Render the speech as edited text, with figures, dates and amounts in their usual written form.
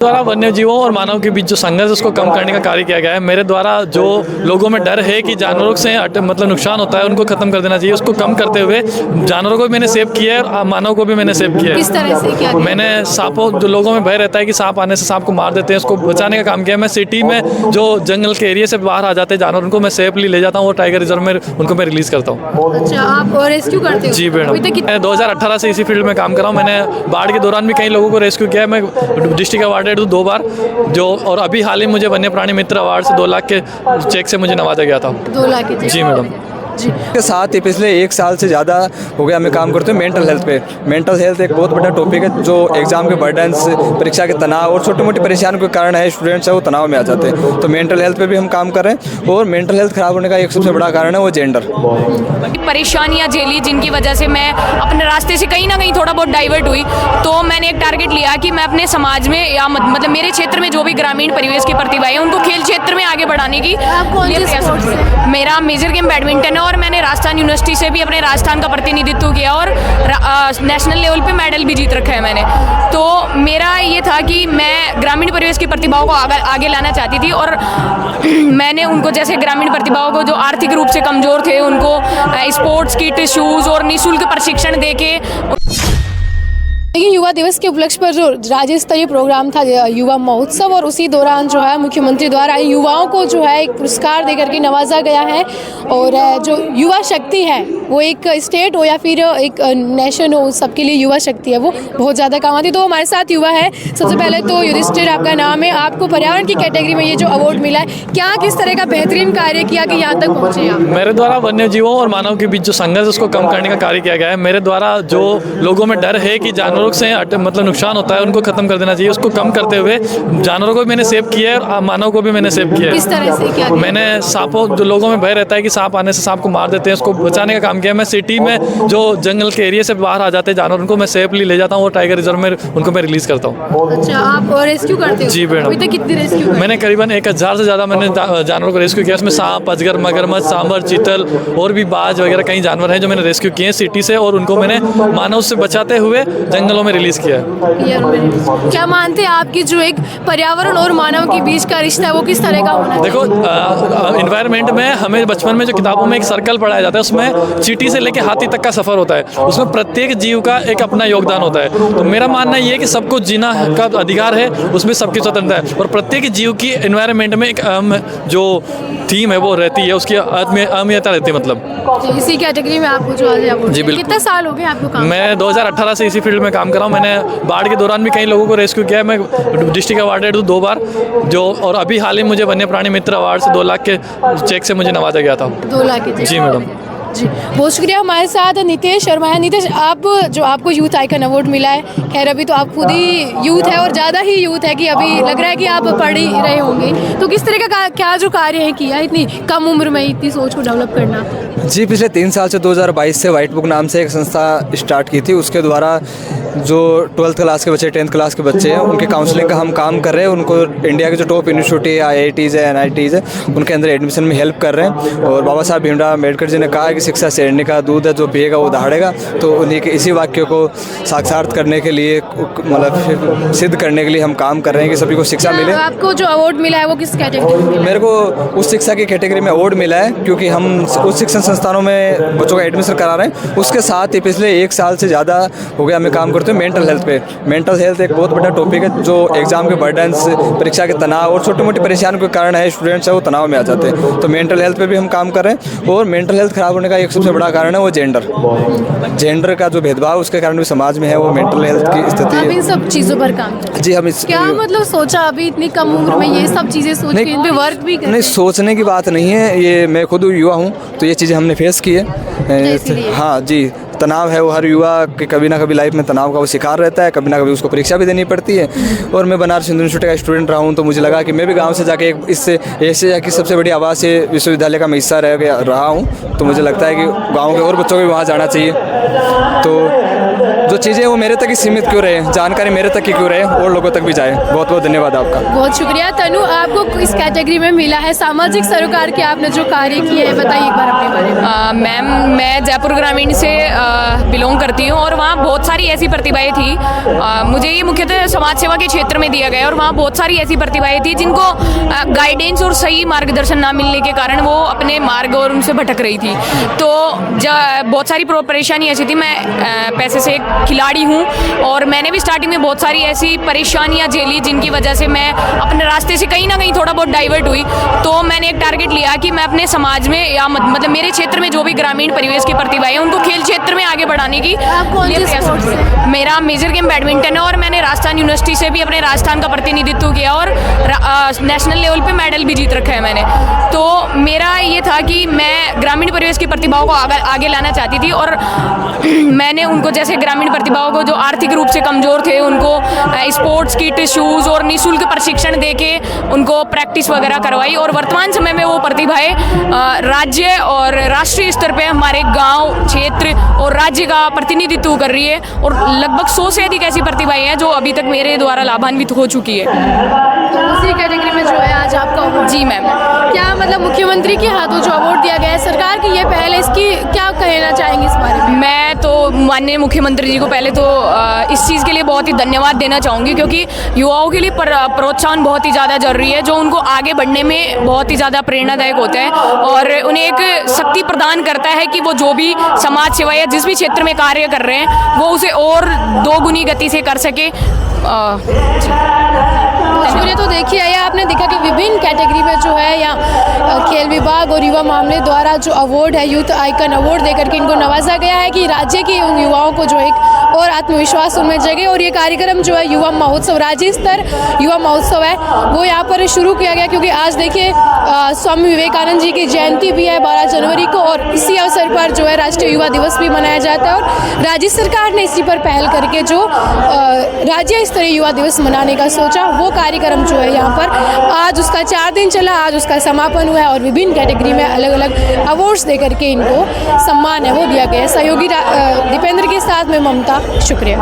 द्वारा वन्य जीवों और मानव के बीच जो संघर्ष उसको कम करने का कार्य किया गया है। मेरे द्वारा जो लोगों में डर है कि जानवरों से मतलब नुकसान होता है उनको खत्म कर देना चाहिए, उसको कम करते हुए जानवरों को भी मैंने सेव किया है और मानव को भी मैंने सेव किया है। किस तरह से क्या किया? मैंने सांपों, जो लोगों में भय रहता है कि सांप आने से सांप को मार देते हैं, उसको बचाने का काम किया। मैं सिटी में जो जंगल के एरिया से बाहर आ जाते हैं जानवर, उनको मैं सेफली ले जाता हूँ और टाइगर रिजर्व में उनको मैं रिलीज करता हूँ। अच्छा, आप रेस्क्यू करते हो? जी मैडम, मैं 2018 से इसी फील्ड में काम कर रहा हूँ। मैंने बाढ़ के दौरान भी कई लोगों को रेस्क्यू किया है। मैं डिस्ट्रिक्ट अवार्डेड हूँ 2 बार, जो और अभी हाल ही मुझे वन्य प्राणी मित्र अवार्ड से 2 लाख के चेक से मुझे नवाजा गया था। 2 लाख के? जी मैडम। के साथ ही पिछले 1 साल से ज़्यादा हो गया मैं काम करते हैं मेंटल हेल्थ पे। मेंटल हेल्थ एक बहुत बड़ा टॉपिक है जो एग्जाम के बर्डन्स, परीक्षा के तनाव और छोटी मोटी परेशानियों के कारण है स्टूडेंट्स है वो तनाव में आ जाते हैं। तो मेंटल हेल्थ पे भी हम काम कर रहे हैं। और मेंटल हेल्थ खराब होने का एक सबसे बड़ा कारण है वो जेंडर। परेशानियाँ झेली जिनकी वजह से मैं अपने रास्ते से कहीं ना कहीं थोड़ा बहुत डाइवर्ट हुई, तो मैंने एक टारगेट लिया कि मैं अपने समाज में या मतलब मेरे क्षेत्र में जो भी ग्रामीण परिवेश की प्रतिभाएं हैं उनको खेल क्षेत्र में आगे बढ़ाने की मेरा मेजर गेम बैडमिंटन है और मैंने राजस्थान यूनिवर्सिटी से भी अपने राजस्थान का प्रतिनिधित्व किया और नेशनल लेवल पे मेडल भी जीत रखा है मैंने। तो मेरा ये था कि मैं ग्रामीण परिवेश की प्रतिभाओं को आगे लाना चाहती थी और मैंने उनको, जैसे ग्रामीण प्रतिभाओं को जो आर्थिक रूप से कमज़ोर थे, उनको स्पोर्ट्स किट, शूज़ और निःशुल्क प्रशिक्षण देके। देखिए, युवा दिवस के उपलक्ष्य पर जो राज्य स्तरीय प्रोग्राम था युवा महोत्सव, और उसी दौरान जो है मुख्यमंत्री द्वारा युवाओं को जो है एक पुरस्कार देकर के नवाजा गया है। और जो युवा शक्ति है वो एक स्टेट हो या फिर एक नेशन हो, सबके लिए युवा शक्ति है वो बहुत ज़्यादा काम आती है। तो हमारे साथ युवा है। सबसे पहले तो युधिष्ठिर आपका नाम है, आपको पर्यावरण की कैटेगरी में ये जो अवार्ड मिला है, क्या किस तरह का बेहतरीन कार्य किया कि यहाँ तक पहुँचे आप? मेरे द्वारा वन्य जीवों और मानव के बीच जो संघर्ष उसको कम करने का कार्य किया गया है। मेरे द्वारा जो लोगों में डर है कि जानवरों से मतलब नुकसान होता है उनको खत्म कर देना चाहिए, उसको कम करते हुए जानवरों को भी मैंने सेव किया है और मानव को भी मैंने सेव किया है। किस तरह से क्या किया? मैंने सांपों, जो लोगों में भय रहता है कि सांप आने से सांप को मार देते हैं, उसको बचाने का काम किया। मैं सिटी में जो जंगल के एरिया से बाहर आ जाते हैं जानवर, उनको मैं सेफली ले जाता हूँ और टाइगर रिजर्व में उनको मैं रिलीज करता हूँ। अच्छा, आप रेस्क्यू करते हो? जी मैडम। अभी तक कितने रेस्क्यू? मैंने करीबन 1000 से ज़्यादा मैंने जानवरों को रेस्क्यू किया। उसमें सांप, अजगर, मगरमच्छ, सांबर, चीतल और भी बाज वगैरह कई जानवर हैं जो मैंने रेस्क्यू किए हैं सिटी से, और उनको मैंने मानव से बचाते हुए जंगलों में रिलीज किया है। क्या मानते हैं आपकी जो एक पर्यावरण और मानव के बीच का रिश्ता है वो किस तरह का होना चाहिए? देखो, एनवायरनमेंट में हमें बचपन में जो किताबों में एक सर्कल पढ़ाया जाता है, उसमें चींटी से लेके हाथी तक का सफर होता है। उसमें प्रत्येक जीव का एक अपना योगदान होता है। तो मेरा मानना ये है कि सबको जीना का अधिकार है, उसमें सबकी स्वतंत्रता है, और प्रत्येक जीव की एनवायरनमेंट में एक अहम जो थीम है वो रहती है, उसकी अहमियता रहती है। मतलब इसी कैटेगरी में आपको जो आज अवार्ड। जी बिल्कुल। कितने साल हो गए आपको काम? मैं 2018 से इसी फील्ड में काम कर रहा हूँ। मैंने बाढ़ के दौरान भी कई लोगों को रेस्क्यू किया है। मैं डिस्ट्रिक्ट अवार्डेड हूँ 2 बार, जो और अभी हाल ही मुझे वन्य प्राणी मित्र अवार्ड से 2 लाख के चेक से मुझे नवाजा गया था। 2 लाख के? जी मैडम। जी, बहुत शुक्रिया। हमारे साथ नितेश शर्मा है। नितेश, आप जो आपको यूथ आइकन अवार्ड मिला है, खैर अभी तो आप खुद ही यूथ है और ज़्यादा ही यूथ है कि अभी लग रहा है कि आप पढ़ ही रहे होंगे, तो किस तरह का क्या जो कार्य है किया इतनी कम उम्र में इतनी सोच को डेवलप करना? जी, पिछले 3 साल से 2022 से व्हाइट बुक नाम से एक संस्था स्टार्ट की थी। उसके द्वारा जो 12th क्लास के बच्चे, 10th क्लास के बच्चे हैं, उनके काउंसलिंग का हम काम कर रहे हैं। उनको इंडिया के जो टॉप यूनिवर्सिटी है, IITs है, NITs है, उनके अंदर एडमिशन में हेल्प कर रहे हैं। और बाबा साहब भीमराव अम्बेडकर जी ने कहा कि शिक्षा शेरनी का दूध है, जो पिएगा वो दहाड़ेगा। तो उन्हीं के इसी वाक्य को साक्षात करने के लिए, मतलब सिद्ध करने के लिए हम काम कर रहे हैं कि सभी को शिक्षा मिले। आपको जो अवार्ड मिला है वो किस कैटेगरी में? मेरे को उस शिक्षा की कैटेगरी में अवार्ड मिला है क्योंकि हम उस शिक्षण संस्थानों में बच्चों का एडमिशन करा रहे हैं। उसके साथ ही पिछले 1 साल से ज़्यादा हो गया मैं काम करते हैं मेंटल हेल्थ पे। मेंटल हेल्थ एक बहुत बड़ा टॉपिक है जो एग्जाम के बर्डन्स, परीक्षा के तनाव और छोटी मोटी परेशानियों के कारण है स्टूडेंट्स है वो तनाव में आ जाते हैं। तो मेंटल हेल्थ पे भी हम काम कर रहे हैं। और मेंटल हेल्थ खराब होने का एक सबसे बड़ा कारण है वो जेंडर का जो भेदभाव उसके कारण भी समाज में है, वो मेंटल हेल्थ की स्थिति है। आप इन सब चीज़ों पर काम करते हैं? जी, हम क्या मतलब सोचा अभी इतनी कम उम्र में ये सब चीज़ें सोच के इन पे वर्क भी करते हैं? नहीं, सोचने की बात नहीं है। ये मैं खुद युवा हूँ तो ये चीज़ें हमने फेस की है। हाँ जी, तनाव है वो हर युवा के कभी ना कभी लाइफ में तनाव का वो शिकार रहता है। कभी ना कभी उसको परीक्षा भी देनी पड़ती है। और मैं बनारस हिंदू यूनिवर्सिटी का स्टूडेंट रहा हूँ, तो मुझे लगा कि मैं भी गांव से जाके इससे एशिया की सबसे बड़ी आवासीय विश्वविद्यालय का मैं हिस्सा रहा हूँ। तो मुझे लगता है कि गाँव के और बच्चों को भी वहाँ जाना चाहिए। तो जो चीज़ें वो मेरे तक ही सीमित क्यों रहे, जानकारी मेरे तक ही क्यों रहे, और लोगों तक भी जाए। बहुत बहुत धन्यवाद आपका। बहुत शुक्रिया तनु, आपको इस कैटेगरी में मिला है सामाजिक सरोकार के आपने जो कार्य किए हैं, बताइए एक बार अपने बारे में। मैम, मैं जयपुर ग्रामीण से बिलोंग करती हूँ और वहाँ बहुत सारी ऐसी प्रतिभाएं थी। मुझे ये मुख्यतः समाज सेवा के क्षेत्र में दिया गया और वहाँ बहुत सारी ऐसी प्रतिभाएं थी जिनको गाइडेंस और सही मार्गदर्शन ना मिलने के कारण वो अपने मार्ग और उनसे भटक रही थी। तो बहुत सारी परेशानी ऐसी थी। मैं पैसे से एक खिलाड़ी हूँ और मैंने भी स्टार्टिंग में बहुत सारी ऐसी परेशानियाँ झेली जिनकी वजह से मैं अपने रास्ते से कहीं ना कहीं थोड़ा बहुत डाइवर्ट हुई। तो मैंने एक टारगेट लिया कि मैं अपने समाज में या मतलब मेरे क्षेत्र में जो भी ग्रामीण परिवेश की प्रतिभाएं हैं उनको खेल क्षेत्र में आगे बढ़ाने की मेरा मेजर गेम बैडमिंटन है और मैंने राजस्थान यूनिवर्सिटी से भी अपने राजस्थान का प्रतिनिधित्व किया और नेशनल लेवल पे मेडल भी जीत रखा है मैंने। तो मेरा ये था कि मैं ग्रामीण परिवेश की प्रतिभाओं को आगे लाना चाहती थी और मैंने उनको जैसे ग्रामीण प्रतिभाओं को जो आर्थिक रूप से कमज़ोर थे उनको स्पोर्ट्स किट, शूज़ और निःशुल्क प्रशिक्षण देके उनको प्रैक्टिस वगैरह करवाई और वर्तमान समय में वो प्रतिभाएं राज्य और राष्ट्रीय स्तर पे हमारे गांव, क्षेत्र और राज्य का प्रतिनिधित्व कर रही है और लगभग 100 से अधिक ऐसी प्रतिभाएं हैं जो अभी तक मेरे द्वारा लाभान्वित हो चुकी है। तो उसी कैटेगरी में जो है आज आपका अवार्ड। जी मैम। क्या मतलब मुख्यमंत्री के हाथों जो अवार्ड दिया गया है, सरकार की ये पहल है, इसकी क्या कहना चाहेंगे इस बारे में? मैं तो माननीय मुख्यमंत्री जी को पहले तो इस चीज़ के लिए बहुत ही धन्यवाद देना चाहूँगी क्योंकि युवाओं के लिए प्रोत्साहन बहुत ही ज़्यादा जरूरी है जो उनको आगे बढ़ने में बहुत ही ज़्यादा प्रेरणादायक होता है और उन्हें एक शक्ति प्रदान करता है कि वो जो भी समाज सेवा या जिस भी क्षेत्र में कार्य कर रहे हैं वो उसे और दोगुनी गति से कर सके। शुक्रिया। तो देखिए आया आपने देखा कि विभिन्न कैटेगरी में जो है यहाँ खेल विभाग और युवा मामले द्वारा जो अवार्ड है, यूथ आइकन अवार्ड देकर के इनको नवाजा गया है कि राज्य के उन युवाओं को जो एक और आत्मविश्वास उनमें जगे। और ये कार्यक्रम जो है युवा महोत्सव, राज्य स्तर युवा महोत्सव है वो यहाँ पर शुरू किया गया क्योंकि आज देखिए स्वामी विवेकानंद जी की जयंती भी है 12 जनवरी को और इसी अवसर पर जो है राष्ट्रीय युवा दिवस भी मनाया जाता है और राज्य सरकार ने इसी पर पहल करके जो राज्य स्तरीय युवा दिवस मनाने का सोचा वो कार्यक्रम जो है यहाँ पर आज उसका 4 दिन चला, आज उसका समापन हुआ है और विभिन्न कैटेगरी में अलग अलग अवार्ड्स देकर के इनको सम्मान है वो दिया गया है। सहयोगी दीपेंद्र के साथ में ममता, शुक्रिया।